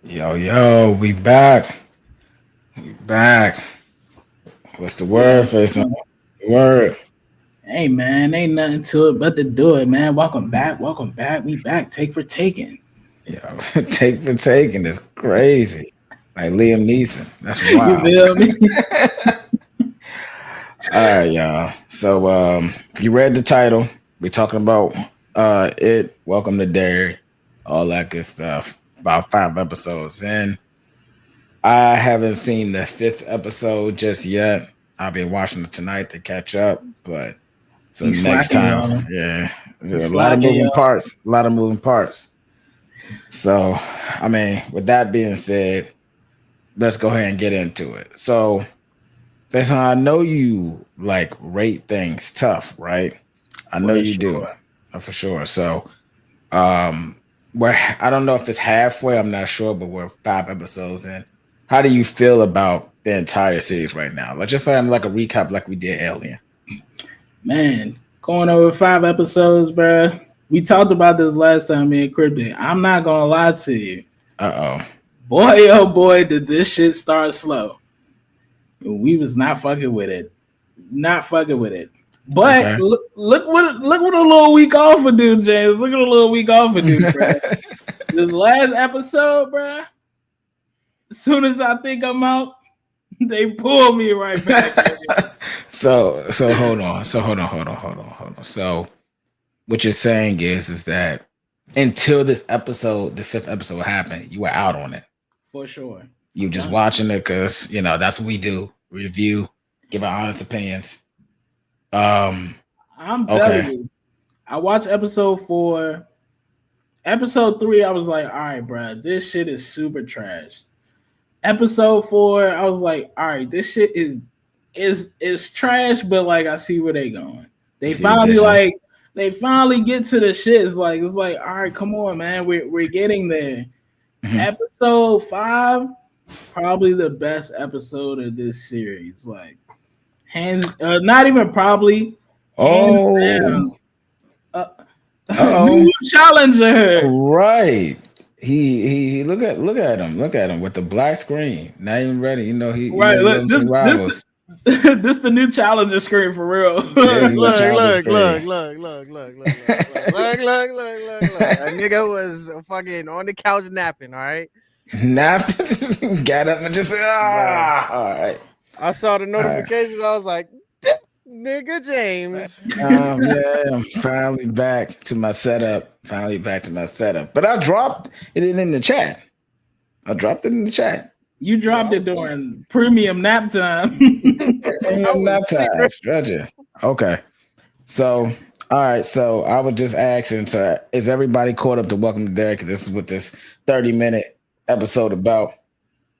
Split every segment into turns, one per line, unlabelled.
Yo, we back. We back. What's the
Yeah.
word, face on? Word.
Hey man, ain't nothing to it but to do it, man. Welcome back. Welcome back. We back. Take for taking.
Yo, take for taking is crazy. Like Liam Neeson. That's
You
wild.
feel me?
All right, y'all. So if you read the title, we're talking about it. Welcome to Derry, all that good stuff. About 5 episodes in. I haven't seen the fifth episode just yet. I'll be watching it tonight to catch up, but so
You
next
slacking,
time,
y'all.
yeah,
You
a lot of
slacking,
moving
y'all.
parts, a lot of moving parts. So, I mean, with that being said, let's go ahead and get into it. So, Faison, I know you like rate things tough, right? I know
For
you do,
sure.
for sure. So, um, where I don't know if it's halfway, I'm not sure, but we're 5 episodes in. How do you feel about the entire series right now? Let's just say I'm like a recap, like we did Alien.
Man, going over 5 episodes, bruh. We talked about this last time in Cryptic. I'm not gonna lie to you.
Uh
Boy, oh boy, did this shit start slow. We was not fucking with it. Not fucking with it.
oh.
But
Okay.
look what a little week off for dude, James. Look at a little week off for dude, bro. This last episode, bro. As soon as I think I'm out, they pull me right back.
so hold on. Hold on. So what you're saying is that until this episode, the fifth episode happened, you were out on it.
For sure.
You just
Yeah.
watching it because that's what we do. Review, give our honest opinions. Um,
I'm telling
okay.
you, I watched episode 4. Episode 3, I was like, all right, bro, this shit is super trash. Episode 4, I was like, all right, this shit is trash, but like I see where they going.
You
They
see the
finally
vision.
get to the shit. It's like, all right, come on, man, we're getting there.
Mhm.
Episode 5, probably the best episode of this series. Like hands, not even probably, hands
Oh,
down. Uh,
oh.
new challenger.
Right. He look at him with the black screen. Not even ready. You know
Right,
he
look,
loves
this
some
this
rivals.
this the new challenger screen for real.
Yeah,
Look,
he a
look,
childish
look,
screen.
look, look, look, look, look, look, look, look, look, look, look, look. A nigga was fucking on the couch napping, all right?
Nap got up and just
Bruh.
all right.
I saw the
All right.
notification. I was like, "This nigga James.
Yeah, I'm finally back to my setup. Finally back to my setup. But I dropped it in the chat. I dropped it in the chat.
You
Bro,
dropped
I
it
was sleep.
during premium nap time.
I
I'm
was
not
sleeping.
tired. Stretcher. Okay. So, all right. So I was just asking, so is everybody caught up to Welcome to Derek? Because this is what this 30-minute episode about.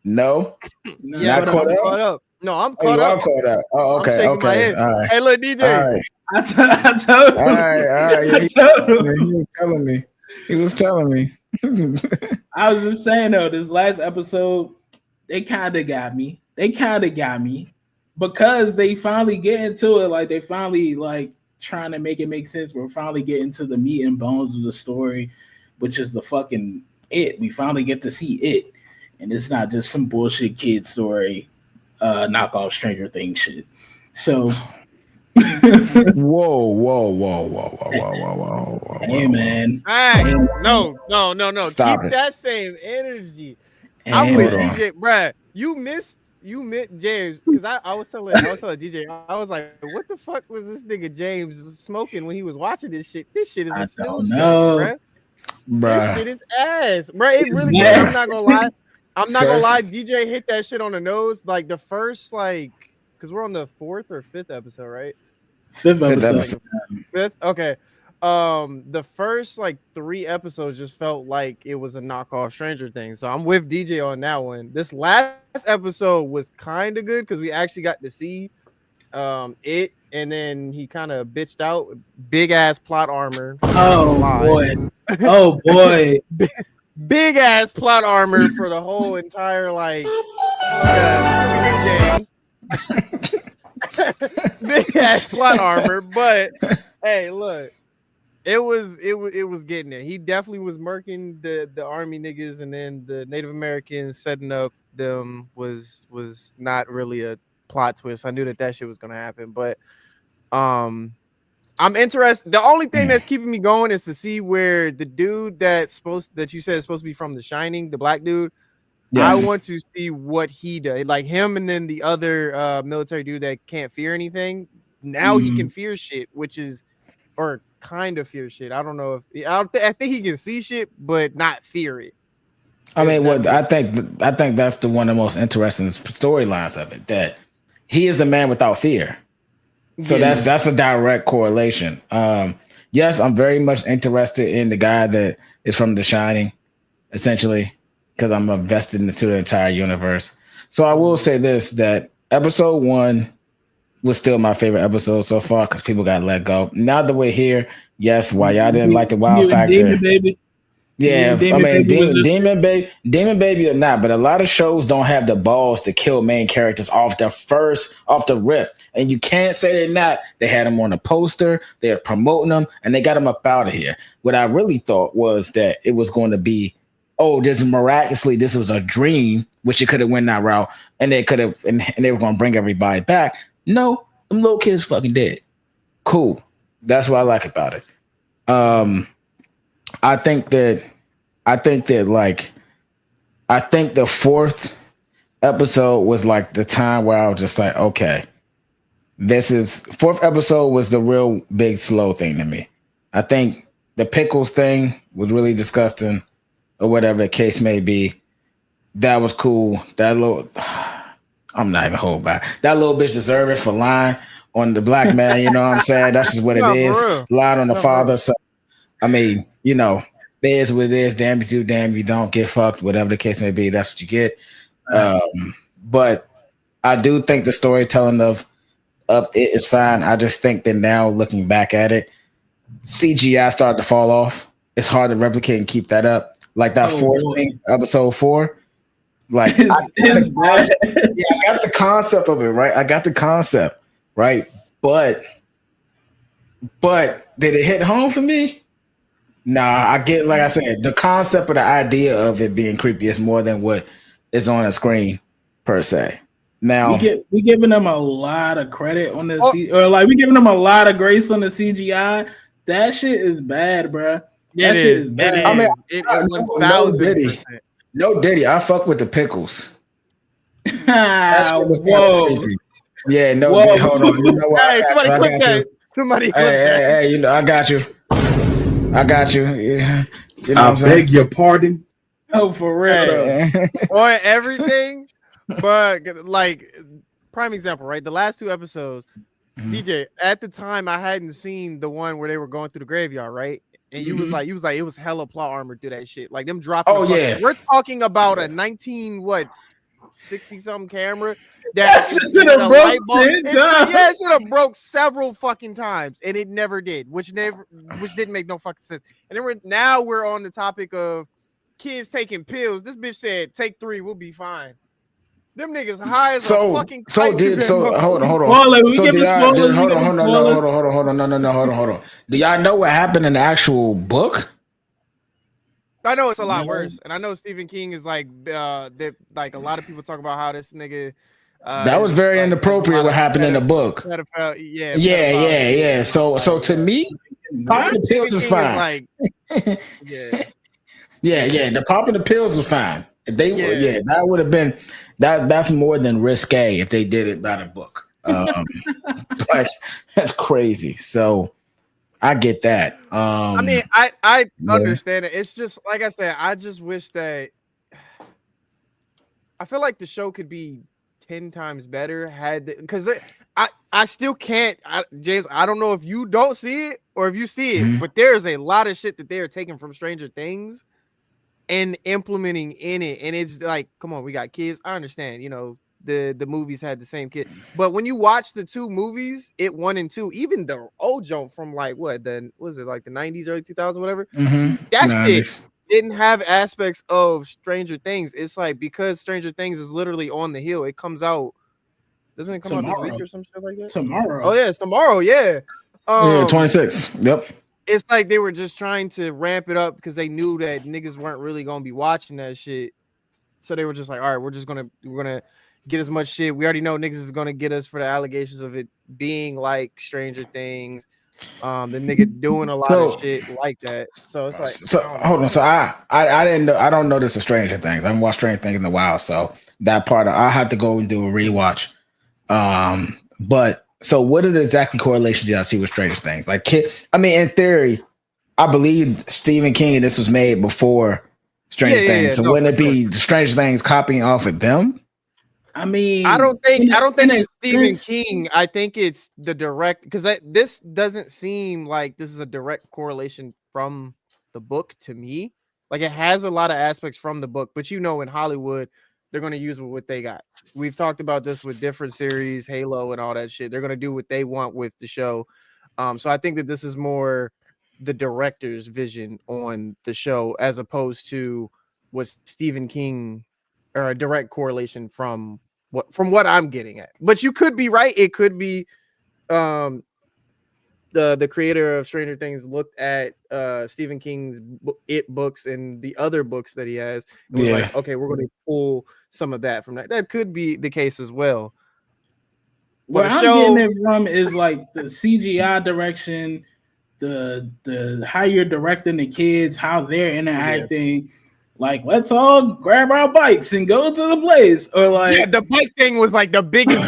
No?
Not
Not
Yes,
what
caught
I'm
up?
caught up. No, I'm
Oh,
caught
you are
up.
caught up. Oh,
I'm
okay,
shaking my
okay.
head.
All right.
Hey, look,
All
DJ.
right.
I told
All
him.
right. All right. Yeah,
I told him.
he was telling me. He was telling me.
I was just saying though, this last episode, they kind of got me. They kind of got me because they finally get into it. Like they finally like trying to make it make sense. We're finally getting to the meat and bones of the story, which is the fucking it. We finally get to see it, and it's not just some bullshit kid story, knockoff Stranger Things shit. So,
Whoa.
hey man,
Hey,
hey,
no.
Stop
Keep
it.
that same energy. I'm
hey
with
Hold
man.
on.
DJ, bruh. You missed James because I was telling DJ, I was like, what the fuck was this nigga James smoking when he was watching this shit? This shit is a
I don't
snooze fest,
know.
bruh. This
Bruh.
shit is ass, bruh. It really is. I'm
Bruh.
not gonna lie. I'm not gonna lie.
Cause
DJ hit that shit on the nose. Like the first, because we're on the fourth or fifth episode, right?
Fifth
fifth
episode.
Like
episode.
the fifth. Okay. The first like 3 episodes just felt like it was a knockoff Stranger Things. So I'm with DJ on that one. This last episode was kind of good because we actually got to see it, and then he kind of bitched out big ass plot armor.
Oh boy. Oh boy.
Big ass plot armor for the whole entire like Scooby-Doo game. Big ass plot armor, but hey, look. it was getting there. He definitely was murking the army niggas, and then the Native Americans setting up them was not really a plot twist. I knew that shit was gonna happen, but um, I'm interested. The only thing that's keeping me going is to see where the dude that you said is supposed to be from The Shining, the black dude. I
Yes.
want to see what he does, like him, and then the other military dude that can't fear anything. Now he can fear shit, which is or kind of fear shit. I don't know if I think he can see shit, but not fear it.
I
If
mean,
that
what
makes
I think that's the one of the most interesting storylines of it. That he is the man without fear. So
Yeah.
that's a direct correlation. Yes, I'm very much interested in the guy that is from The Shining, essentially, because I'm invested into the entire universe. So I will say this: that episode 1 was still my favorite episode so far because people got let go. Now that we're here, yes, why y'all didn't like the wow
You and
factor?
Demon Baby.
Yeah, I
Demon
mean,
Baby was just
Demon Baby or not, but a lot of shows don't have the balls to kill main characters off the rip, and you can't say they're not. They had them on a poster, they're promoting them, and they got them up out of here. What I really thought was that it was going to be, oh, this was a dream, which it could have went that route, and they could have, and they were going to bring everybody back. No, them little kids fucking dead. Cool, that's what I like about it. Um, I think that like I think the 4th episode was like the time where I was just like, okay, this is 4th episode was the real big slow thing to me. I think the pickles thing was really disgusting, or whatever the case may be. That was cool. That little I'm not even holding back. That little bitch deserved it for lying on the black man, you know what I'm saying? That's just what it
No,
is.
for real.
Lying on the
No, for
father.
real.
So I mean, you know, it is what it is. Damn you do, damn you don't. Get fucked, whatever the case may be. That's what you get. But I do think the storytelling of it is fine. I just think that now looking back at it, CGI started to fall off. It's hard to replicate and keep that up. Like that force thing, episode 4. Like
it's bad.
I got the concept of it, right? I got the concept, right? But did it hit home for me? Nah, I get, like I said, the concept of the idea of it being creepy is more than what is on the screen per se. Now
we giving them a lot of credit on the we giving them a lot of grace on the CGI. That shit is bad, bro. That shit is bad.
I mean, it is 1000%.
No Diddy. I fuck with the pickles.
Whoa.
Yeah, no.
Whoa.
Hold on. You know what?
Hey, somebody click that. Somebody click that.
Hey, you know, I got you. Yeah. You know
I beg your pardon.
Oh, for real.
On everything, but like prime example, right? The last 2 episodes, DJ, at the time I hadn't seen the one where they were going through the graveyard, right? And you was like, it was hella plot armor through that shit. Like them dropping.
Oh yeah,
we're talking about a 60 something camera that
should have broke 10 times.
Yeah, it should have broke several fucking times, and it never did, which didn't make no fucking sense. And then now we're on the topic of kids taking pills. This bitch said, "Take 3, we'll be fine." Them niggas high as a fucking kite.
Hold on.
Well, like,
Hold on. Do y'all know what happened in the actual book?
I know it's a lot worse, and I know Stephen King is like like a lot of people talk about how this nigga.
That was very inappropriate. What happened in the book? Yeah. So to me, popping the pills is fine. Yeah. The popping the pills was fine. If they that would have been that's more than risque if they did it by the book. Like that's crazy. So I get that.
I mean, I understand it. It's just like I said, I just wish that I feel like the show could be 10 times better because I still can't. James, I don't know if you don't see it or if you see it, but there's a lot of shit that they are taking from Stranger Things and implementing in it. And it's like, come on, we got kids. I understand, the movies had the same kid, but when you watch the 2 movies, 1 and 2, even the old jump from like what was it, like the 90s, early 2000s, whatever, that shit didn't have aspects of Stranger Things. It's like because Stranger Things is literally on the hill, it comes out, doesn't it come out this week or some shit like that?
Tomorrow.
Oh yeah, it's tomorrow. Yeah.
26. Yep.
it's like they were just trying to ramp it up because they knew that niggas weren't really gonna be watching that shit. So they were just like, all right, we're gonna get as much shit. We already know niggas is gonna get us for the allegations of it being like Stranger Things. The nigga doing a lot of
So,
shit like that. So it's like,
so
I don't
hold
know.
on. So I didn't know. I don't know this is Stranger Things. I haven't watched Stranger Things in a while, so that part I have to go and do a rewatch. But so what are the exactly correlations y'all see with Stranger Things? Like, I mean, in theory, I believe Stephen King. This was made before Stranger Things, so
No,
wouldn't
for
it
sure.
be Stranger Things copying off of them?
I mean,
I don't think
in a
it's Stephen
sense,
King. I think it's the direct because this doesn't seem like this is a direct correlation from the book to me. Like it has a lot of aspects from the book, but you know, in Hollywood, they're going to use what they got. We've talked about this with different series, Halo and all that shit. They're going to do what they want with the show. So I think that this is more the director's vision on the show as opposed to what Stephen King or a direct correlation from what I'm getting at. But you could be right. It could be the creator of Stranger Things looked at Stephen King's It books and the other books that he has and was like, okay, we're going to pull some of that from that. That could be the case as well.
Where I'm getting it from is like the CGI direction, the how you're directing the kids, how they're interacting. Yeah. Like, let's all grab our bikes and go to the place, or like
the bike thing was like the biggest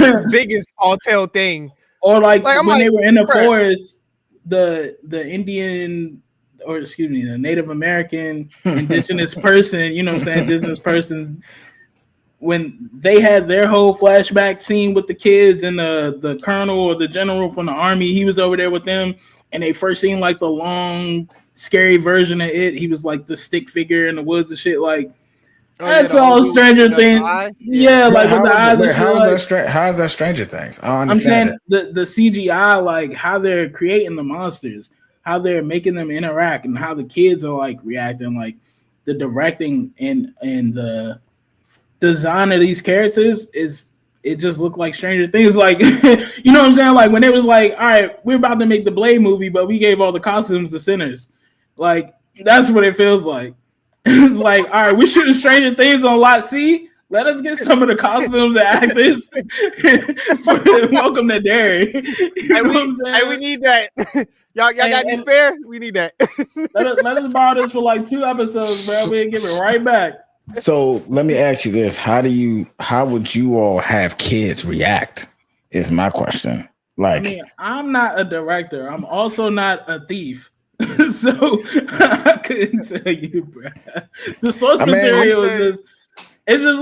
tall tale thing.
Or like when they were in the forest, the Indian, or excuse me, the Native American indigenous person, you know what I'm saying, indigenous person, when they had their whole flashback scene with the kids and the colonel or the general from the army, he was over there with them, and they first seen like the long, scary version of it. He was like the stick figure in the woods and shit. Like, that's all Stranger Things. Yeah, like with the eyes.
How's that Stranger Things? I don't understand.
I'm saying the CGI, like how they're creating the monsters, how they're making them interact, and how the kids are like reacting, like the directing and the design of these characters it just looked like Stranger Things. Like, you know what I'm saying? Like when it was like, all right, we're about to make the Blade movie, but we gave all the costumes to sinners. Like, that's what it feels like. It's like, all right, we're shooting Stranger Things on Lot C. Let us get some of the costumes and actors. Welcome to Derry. You know what I'm saying?
We need that. y'all got any spare? We need that.
let us borrow this for like 2 episodes, bro. We'll give it right back.
So let me ask you this: how would you all have kids react? Is my question. Like,
I mean, I'm not a director. I'm also not a thief. So I couldn't tell you, bro. The source material is just it's just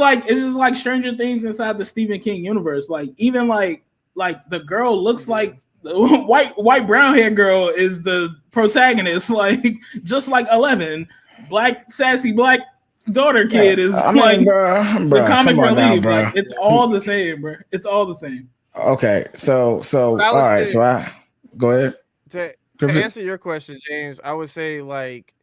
like Stranger Things inside the Stephen King universe. Like even like the girl looks like the white brown hair girl is the protagonist. Like just like 11, black sassy black daughter kid is
I mean, bro,
the comic relief.
Bro.
Like it's all the same, bro. It's all the same.
Okay, so all right. So I go ahead.
To answer your question, James, I would say like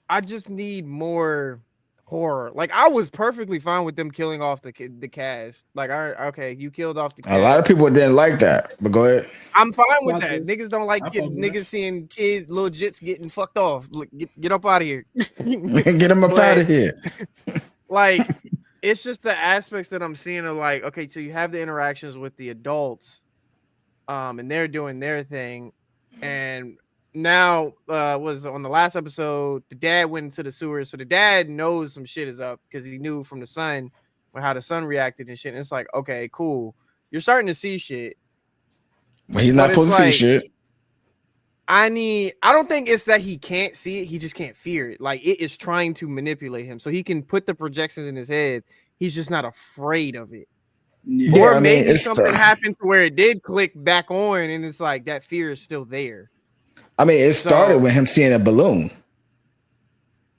I just need more horror. Like I was perfectly fine with them killing off the cast. Like, okay, you killed off the cast.
A lot of people didn't like that, but go ahead.
I'm fine with that. Niggas don't like niggas seeing kids, little jits getting fucked off. Like, get up out of here.
Get them up out of here.
Like, it's just the aspects that I'm seeing of like, okay, so you have the interactions with the adults. And they're doing their thing, and now was on the last episode, the dad went into the sewers, so the dad knows some shit is up because he knew from the son how the son reacted and shit. And it's like, okay, cool, you're starting to see shit.
Well, he's not supposed to see shit.
I don't think it's that he can't see it, he just can't fear it. Like it is trying to manipulate him, so he can put the projections in his head. He's just not afraid of it. Yeah, or maybe something happened to where it did click back on, and it's like that fear is still there.
I mean, it started with him seeing a balloon.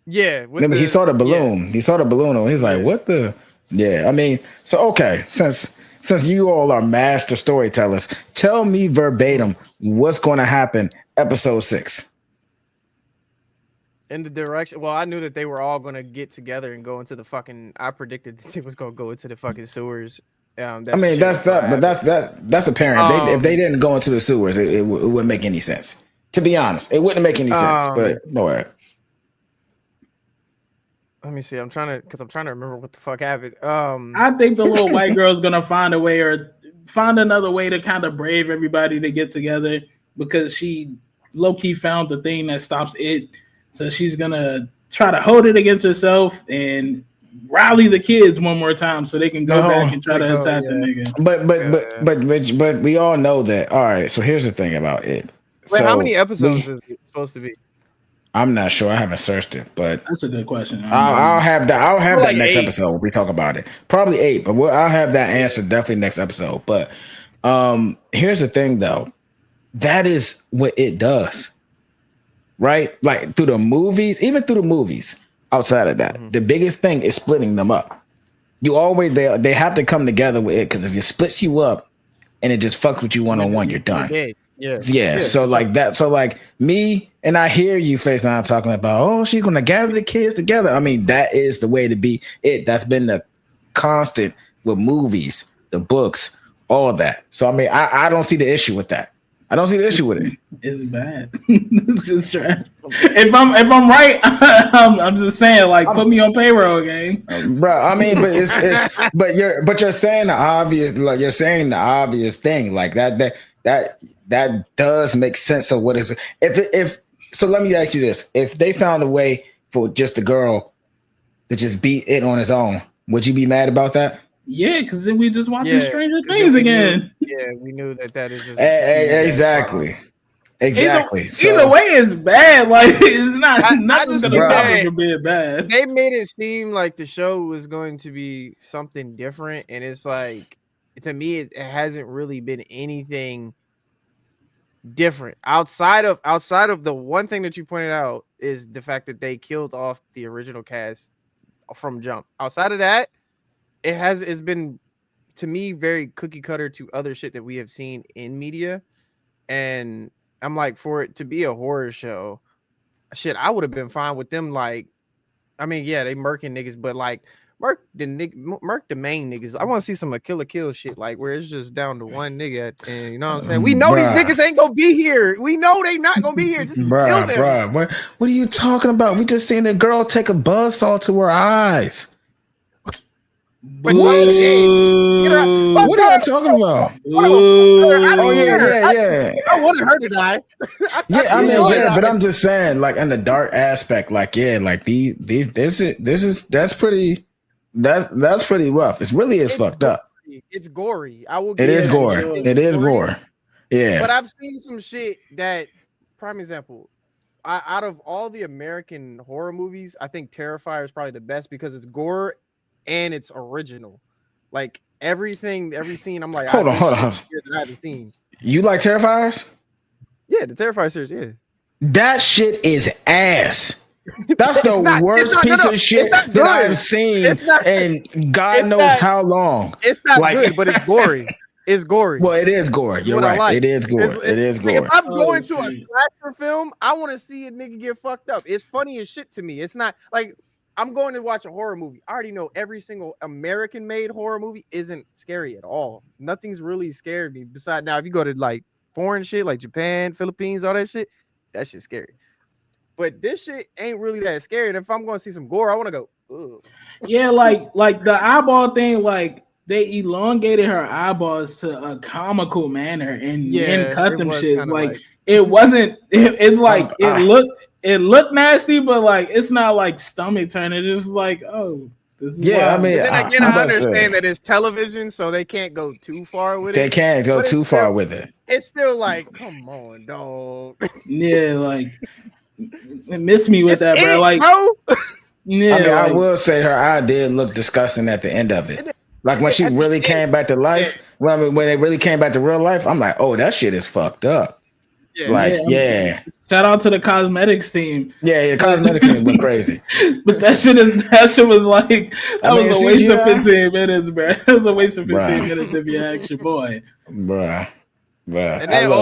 Yeah,
he saw the balloon. Yeah. He saw the balloon, and he's like, "What the?" Yeah, I mean, so okay, since you all are master storytellers, tell me verbatim what's going to happen. Episode 6.
In the direction, well, I knew that they were all going to get together and go into the fucking. I predicted that they was going to go into the fucking sewers.
I mean, that's apparent. If they didn't go into the sewers, it wouldn't make any sense. To be honest, it wouldn't make any sense. But no way.
Let me see. I'm trying to remember what the fuck happened.
I think the little white girl's gonna find a way or find another way to kind of brave everybody to get together because she low key found the thing that stops it. So she's gonna try to hold it against herself and rally the kids one more time so they can go back and try to attack the nigga.
But we all know that. All right. So here's the thing about it.
Wait, how many episodes is it supposed to be?
I'm not sure. I haven't searched it, but
that's a good question.
I'll have that. I'll have that next episode when we talk about it. Probably 8, but I'll have that answer definitely next episode. But here's the thing, though. That is what it does, right? Like through the movies, even through the movies. Outside of that, the biggest thing is splitting them up. You always they have to come together with it because if it splits you up and it just fucks with you one-on-one, you're done. Yeah. So like that. So like me and I hear you FaceTime talking about, oh, she's gonna gather the kids together. I mean, that is the way to be it. That's been the constant with movies, the books, all of that. So I mean, I don't see the issue with that. I don't see the issue with it.
It's bad. It's just trash. If I'm right, I'm just saying, like, put me on payroll, gang.
Bro, I mean, but you're saying the obvious, like you're saying the obvious thing, like that does make sense of what is if so. Let me ask you this: if they found a way for just the girl to just beat it on his own, would you be mad about that?
Yeah, because then we just watching Stranger Things again.
We knew that is just
exactly.
Either way, it's bad. Like it's not nothing's gonna stop it from being bad.
They made it seem like the show was going to be something different, and it's like to me, it hasn't really been anything different outside of the one thing that you pointed out is the fact that they killed off the original cast from jump. Outside of that, it's been to me very cookie cutter to other shit that we have seen in media, and I'm like, for it to be a horror show, shit, I would have been fine with them. Like, I mean, yeah, they murking niggas, but like murk the main niggas. I want to see some kill shit, like where it's just down to one nigga, and you know what I'm saying. We know these niggas ain't gonna be here. We know they not gonna be here. Just kill them.
Bruh, what are you talking about? We just seen a girl take a buzzsaw to her eyes. What are you talking about? Oh yeah.
I wanted her to die.
But I'm just saying, like in the dark aspect, like like that's pretty rough. It's really fucked up.
It's gory. I will.
It is gore. It is gore. Yeah.
But I've seen some shit that, prime example, out of all the American horror movies, I think Terrifier is probably the best because it's gore and it's original. Like every scene, I'm like,
hold on.
I haven't seen.
You like Terrifiers?
Yeah, the Terrifier series. Yeah,
that shit is ass. That's the worst piece of shit that I've seen in God knows how long.
It's not good, but it's gory. It's gory.
Well, it is gory. You're right. Like. It is gory. It is gory.
If I'm going to a slasher film, I want to see a nigga get fucked up. It's funny as shit to me. It's not like I'm going to watch a horror movie. I already know every single American-made horror movie isn't scary at all. Nothing's really scared me. Besides, now if you go to like foreign shit, like Japan, Philippines, all that shit's scary. But this shit ain't really that scary. And if I'm going to see some gore, I want to go, ugh.
Yeah, like the eyeball thing, like they elongated her eyeballs to a comical manner and cut them shits. Like it wasn't. It's like it looked nasty, but like it's not like stomach turning. It's just like, oh, this is
I mean,
then again, I understand that it's television, so they can't go too far with it.
They can't go too far with it.
It's still like, come on, dog.
Yeah, like miss me with that, bro. Like,
bro.
Yeah, I mean, I will say her eye did look disgusting at the end of it. Like when she really came back to life. Well, I mean, when they really came back to real life, I'm like, oh, that shit is fucked up. Yeah.
Shout out to the cosmetics team.
Yeah, the cosmetics team went crazy.
But that shit was like was a waste of 15 minutes, bro. It was a waste of 15 minutes if you ask your boy.
Bruh.
And then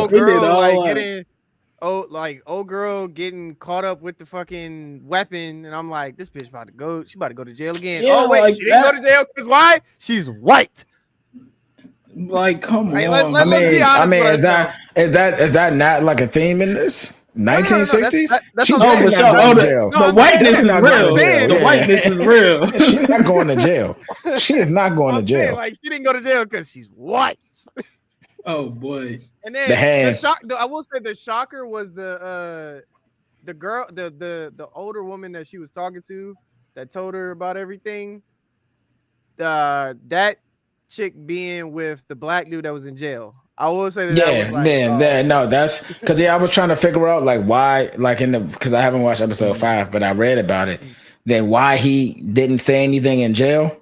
old girl getting caught up with the fucking weapon, and I'm like, this bitch about to go. She about to go to jail again.
Yeah,
oh wait, like she didn't go to jail because why? She's white.
Like, come on.
Let's be honest.
I mean, is that not like a theme in this? 1960s.
That's
She
what I'm
definitely
for
saying.
not
sure.
going
Oh,
to jail.
the whiteness is
Definitely not going to
real.
jail.
The
Yeah.
whiteness is real.
She's not going to jail. She is not going to
I'm saying
jail.
like she didn't go to jail because she's white.
Oh boy.
And
The
then
hand.
I will say the shocker was the girl, the older woman that she was talking to that told her about everything. That chick being with the black dude that was in jail. I will say that was
Yeah,
like,
man.
oh,
No, that's because I was trying to figure out like why, like because I haven't watched episode 5, but I read about it. Then why he didn't say anything in jail,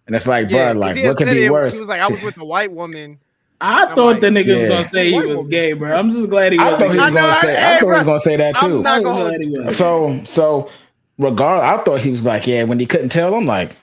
and it's like,
yeah,
bro,
because
like
he had
what could
said
be
it.
worse?
He was like, I was with a white woman.
I
I'm
thought the
like,
nigga was
Yeah.
gonna say he
White
was
woman.
gay, bro. I'm just glad he
I
wasn't
thought he
gay.
was gonna say. I
hey,
thought he
bro,
was gonna say that
I'm
too.
not
I'm
gonna
glad
hold
he
you.
wasn't.
So regardless, I thought he was like, yeah, when he couldn't tell, I'm like,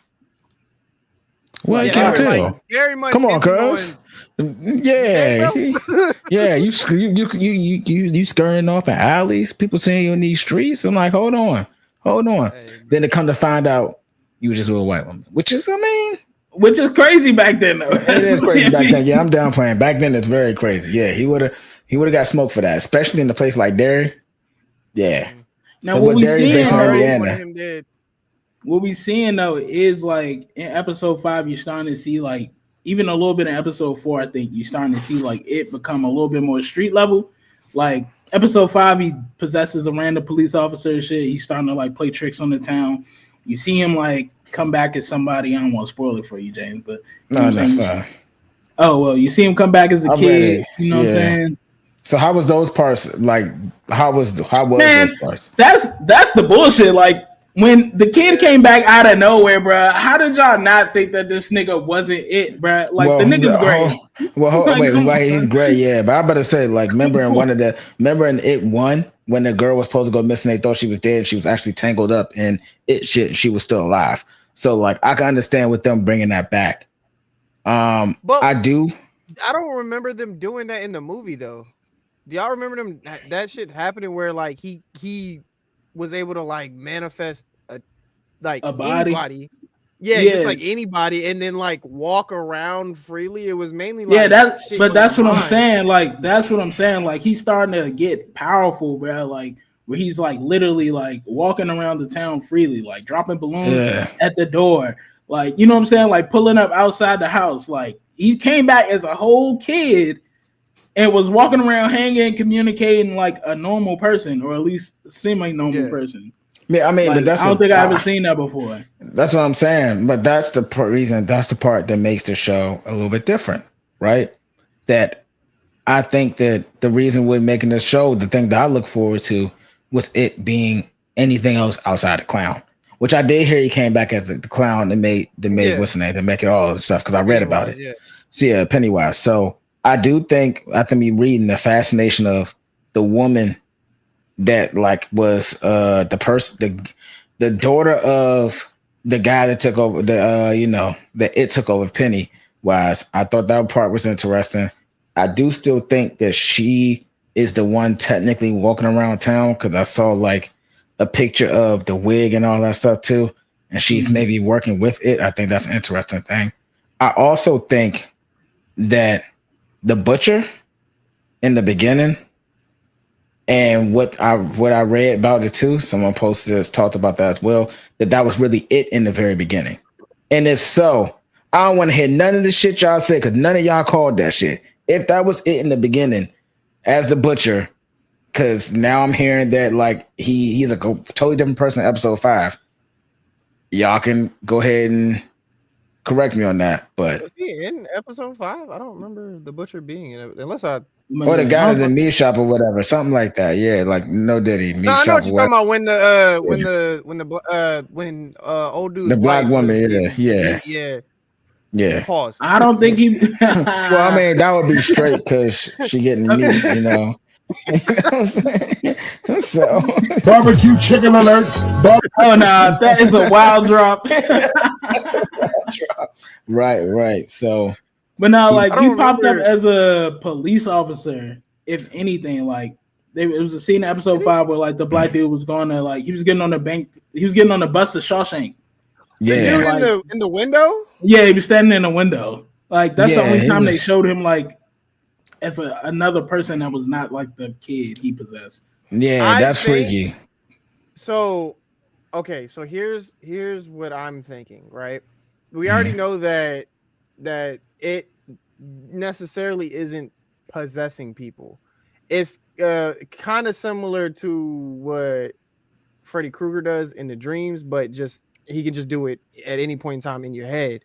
well,
Like,
you
Yeah, they
can't
were
all right.
like
tell.
very much
Come on,
hinting
cuz.
on,
Yeah,
you bro?
yeah. You skirting off in alleys. People seeing you in these streets. I'm like, hold on.
Hey,
Then to come to find out, you were just with a white woman, which is, I mean,
Which is crazy back then, though.
it is crazy back then. Yeah, I'm downplaying. Back then, it's very crazy. Yeah, he would have got smoked for that, especially in a place like Derry. Yeah,
Now,
because
what
what
we
Derry's
seeing
based in
already
though,
wanted
Indiana.
him dead.
what we seeing though is like in episode 5, you're starting to see like even a little bit in episode 4. I think you're starting to see like it become a little bit more street level. Like episode 5, he possesses a random police officer and shit. He's starting to like play tricks on the town. You see him like come back as somebody. I don't want to spoil it for you, James, but you know
No,
what I'm
that's
saying.
fine.
Oh well, you see him come back as a
I read
kid.
it.
You know what I'm
Yeah.
saying?
So how was those parts? Like, how was
Man,
those parts?
that's the bullshit. Like when the kid came back out of nowhere, bro. How did y'all not think that this nigga wasn't it, bro? Like the nigga's great. Like, come
Wait, he's
on.
great, yeah. But I better say, like, remember in It One when the girl was supposed to go missing, they thought she was dead. She was actually tangled up in it shit. And she was still alive. So, like, I can understand with them bringing that back.
But
I do.
I don't remember them doing that in the movie though. Do y'all remember them that shit happening where like he was able to like manifest like
A body?
anybody? Yeah,
Yeah.
just like anybody, and then like walk around freely. It was mainly like
Yeah,
shit
but
with
that's
his
what I'm
mind.
saying. Like that's what I'm saying. Like he's starting to get powerful, bro. Like where he's like literally like walking around the town freely, like dropping balloons
Yeah.
at the door, like you know what I'm saying, like pulling up outside the house. Like he came back as a whole kid and was walking around, hanging, communicating like a normal person, or at least semi normal person.
Yeah, I mean,
Like,
but that's
I don't think I ever seen that before.
That's what I'm saying. But that's the reason. That's the part that makes the show a little bit different, right? That I think that the reason we're making this show, the thing that I look forward to, was it being anything else outside the clown. Which I did hear he came back as the clown that made what's the name to make it all the stuff because I read about it.
Yeah.
So yeah, Pennywise. So I do think after me reading the fascination of the woman that like was the person the daughter of the guy that took over that it took over Pennywise. I thought that part was interesting. I do still think that she is the one technically walking around town because I saw like a picture of the wig and all that stuff too, and she's maybe working with it. I think that's an interesting thing. I also think that the butcher in the beginning and what I read about it too, someone posted this, talked about that as well, that was really it in the very beginning. And if so, I don't want to hear none of the shit y'all said because none of y'all called that shit. If that was it in the beginning as the butcher, because now I'm hearing that like he's a totally different person in episode 5. Y'all can go ahead and correct me on that, but
Was he in episode 5? I don't remember the butcher being in it, unless I.
or the guy in the meat shop or whatever, something like that. Yeah, like no Diddy meat
No, I know
shop.
what you're talking about. When old dude's
The black
wife
woman,
was
yeah.
Pause.
I don't think he.
Well, I mean, that would be straight because she getting meat, you know. You know what I'm saying? So
Barbecue chicken alert.
Oh no, that is a wild drop.
right. So,
But now, like
I
he
don't
popped up
remember-
as a police officer. If anything, like it was a scene in episode 5 where like the black dude was going to like he was getting on the bus to Shawshank.
yeah,
like-
in the window.
Yeah, he was standing in the window. Like that's the
Yeah,
only
he
time they
was-
showed him like as another person that was not like the kid he possessed.
Yeah,
I
that's
think
freaky.
so. Okay, so here's what I'm thinking. Right, we already
Mhm.
know that it necessarily isn't possessing people. It's kind of similar to what Freddy Krueger does in the dreams, but just he can just do it at any point in time in your head.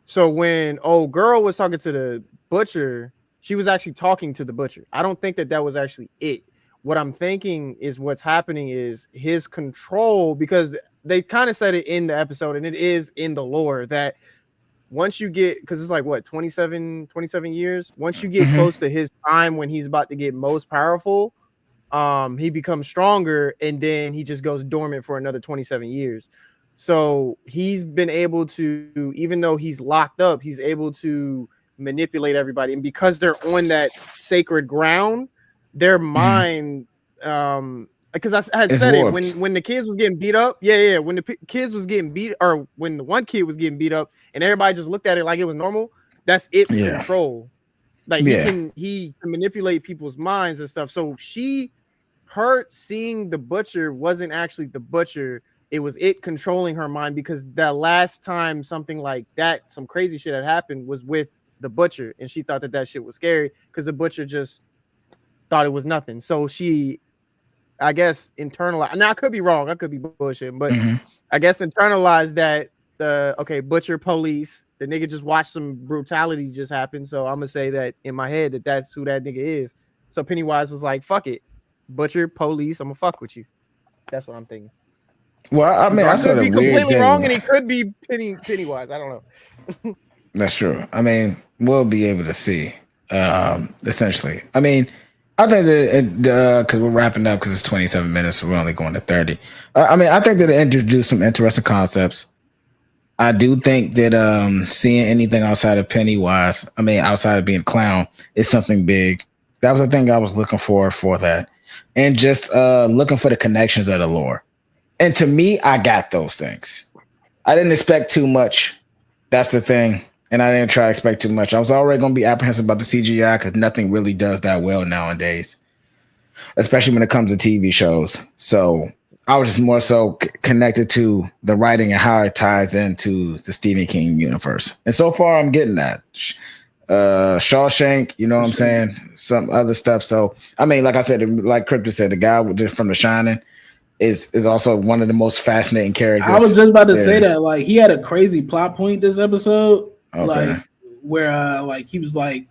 So when old girl was talking to the butcher, she was actually talking to the butcher. I don't think that that was actually it. What I'm thinking is what's happening is his control, because they kind of said it in the episode and it is in the lore that once you get, because it's like what, 27 years, once you get
Mhm.
close to his time when he's about to get most powerful, he becomes stronger and then he just goes dormant for another 27 years. So he's been able to, even though he's locked up, he's able to manipulate everybody. And because they're on that sacred ground, their
Mhm.
mind, because I had
It's
said it
warped.
when the kids was getting beat up, yeah, when the kids was getting beat, or when the one kid was getting beat up, and everybody just looked at it like it was normal. That's its
Yeah.
control. Like
Yeah.
he can manipulate people's minds and stuff. So her seeing the butcher wasn't actually the butcher. It was it controlling her mind, because that last time something like that, some crazy shit had happened, was with the butcher, and she thought that that shit was scary because the butcher just thought it was nothing. So she, I guess, internalized. Now I could be wrong. I could be bullshitting, but
Mhm.
I guess internalized that the okay, butcher police. The nigga just watched some brutality just happen. So I'm gonna say that in my head that that's who that nigga is. So Pennywise was like, "Fuck it, butcher police. I'm gonna fuck with you." That's what I'm thinking.
Well, I mean,
So I
I saw
could
the
be
weird
completely wrong,
thing.
and he could be Pennywise. I don't know.
That's true. I mean, we'll be able to see. Essentially, I mean, I think that because we're wrapping up because it's 27 minutes, so we're only going to 30. I mean, I think that it introduced some interesting concepts. I do think that seeing anything outside of Pennywise, I mean, outside of being a clown, is something big. That was the thing I was looking for that, and just looking for the connections of the lore. And to me, I got those things. I didn't expect too much. That's the thing. And I didn't try to expect too much. I was already going to be apprehensive about the CGI because nothing really does that well nowadays, especially when it comes to TV shows. So I was just more so connected to the writing and how it ties into the Stephen King universe. And so far, I'm getting that. Shawshank, you know what I'm saying? Some other stuff. So, I mean, like I said, like Crypto said, the guy from The Shining is also one of the most fascinating
I was
characters.
just about to say
Yeah.
that. Like, he had a crazy plot point this episode,
Okay.
like where like he was like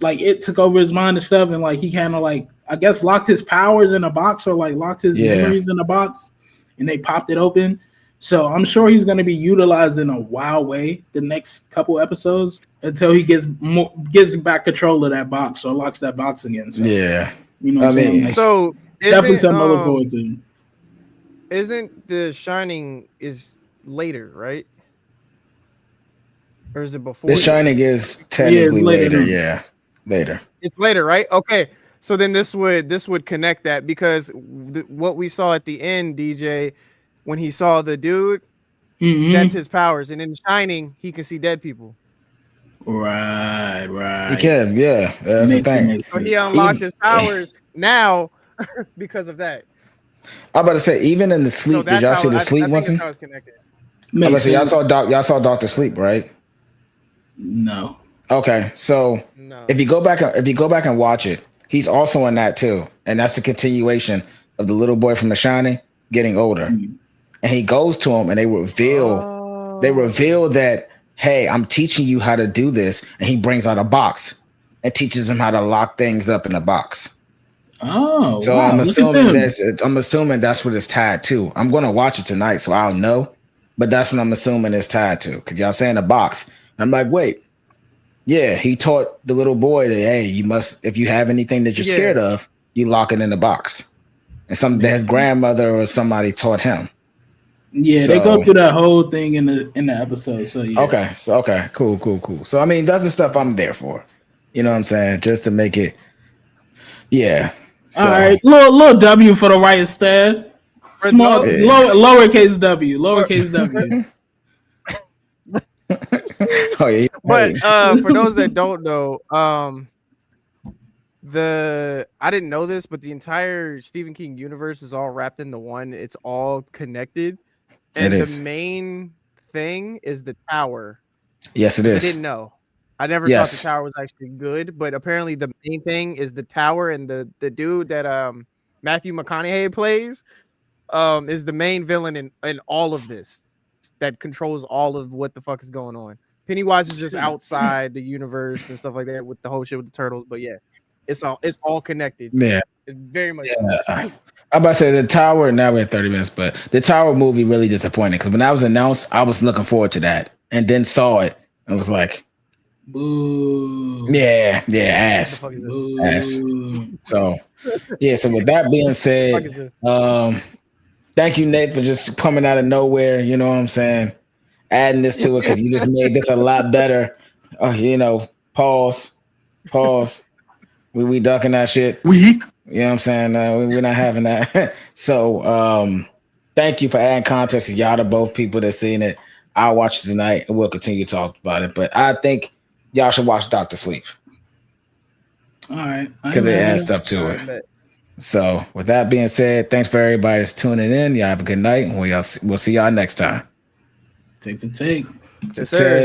it took over his mind and stuff, and like he kind of like I guess locked his powers in a box or like locked his
Yeah.
memories in a box, and they popped it open. So I'm sure he's going to be utilized in a wild way the next couple episodes until he gets back control of that box or locks that box again. So
Yeah.
you know what
I
I'm saying?
mean,
Like
So
definitely something I look forward to.
isn't The Shining is later, right? Or is it
The
before this?
Shining is
Yeah, it's
technically
later
later.
than.
Yeah. Later.
It's later, right? Okay. So then this would connect that, because what we saw at the end, DJ, when he saw the dude, that's
Mm-hmm.
his powers, and in Shining, he can see dead people.
Right.
He can. Yeah. That's the
Makes it
thing.
makes
So he
sense.
unlocked
Even,
his powers now because of that.
I'm about to say, even in the
So
sleep, did
that's
y'all see
how
the
I
sleep
think
once?
that's
I'm
how it's connected.
about to
Makes
say
sense.
y'all saw Doctor Sleep, right?
No.
Okay. So
No.
if you go back and watch it, he's also in that too. And that's a continuation of the little boy from The Shining getting older.
Mm.
And he goes to him and they
Oh.
reveal that, hey, I'm teaching you how to do this. And he brings out a box and teaches him how to lock things up in a box.
Oh
So
wow! Look at them.
I'm assuming that's what it's tied to. I'm gonna watch it tonight, so I'll know. But that's what I'm assuming it's tied to. Cause y'all saying a box. I'm like, wait, yeah, he taught the little boy that, hey, you must, if you have anything that you're
Yeah.
scared of, you lock it in the box. And something that his
Makes sense.
grandmother or somebody taught him.
Yeah, they go
So
through that whole thing in the episode. So yeah.
okay, cool. So I mean, that's the stuff I'm there for. You know what I'm saying? Just to make it, yeah.
All
So
right, little W for the right instead.
For
Small,
those,
yeah.
lowercase W,
for,
lowercase W.
Oh yeah,
but
hey.
for those that don't know, I didn't know this, but the entire Stephen King universe is all wrapped into one. It's all connected.
It
And the
is.
main thing is the tower,
Yes, it
which I
is.
didn't know. I never thought the
Yes.
tower was actually good, but apparently the main thing is the tower, and the dude that Matthew McConaughey plays is the main villain in all of this that controls all of what the fuck is going on. Pennywise is just outside the universe and stuff like that with the whole shit with the turtles, but yeah, it's all connected.
Yeah.
It's very much.
Yeah. I'm about to say the Tower. Now we're at 30 minutes, but the Tower movie really disappointed because when that was announced, I was looking forward to that, and then saw it and was like,
Boo.
yeah,
What the
ass.
fuck is this?
Boo.
So yeah. So with that being
Fuck
said,
is this?
thank you, Nate, for just coming out of nowhere. You know what I'm saying? Adding this to it because you just made this a lot better. Pause. We ducking that shit. You know what I'm saying? We're not having that. So thank you for adding context. 'Cause y'all are both people that seen it. I'll watch it tonight and we'll continue to talk about it. But I think y'all should watch Doctor Sleep
All right.
because it adds stuff to it.
Bet.
So with that being said, thanks for everybody that's tuning in. Y'all have a good night. We'll see y'all next time.
Take the take.
Yes, sir.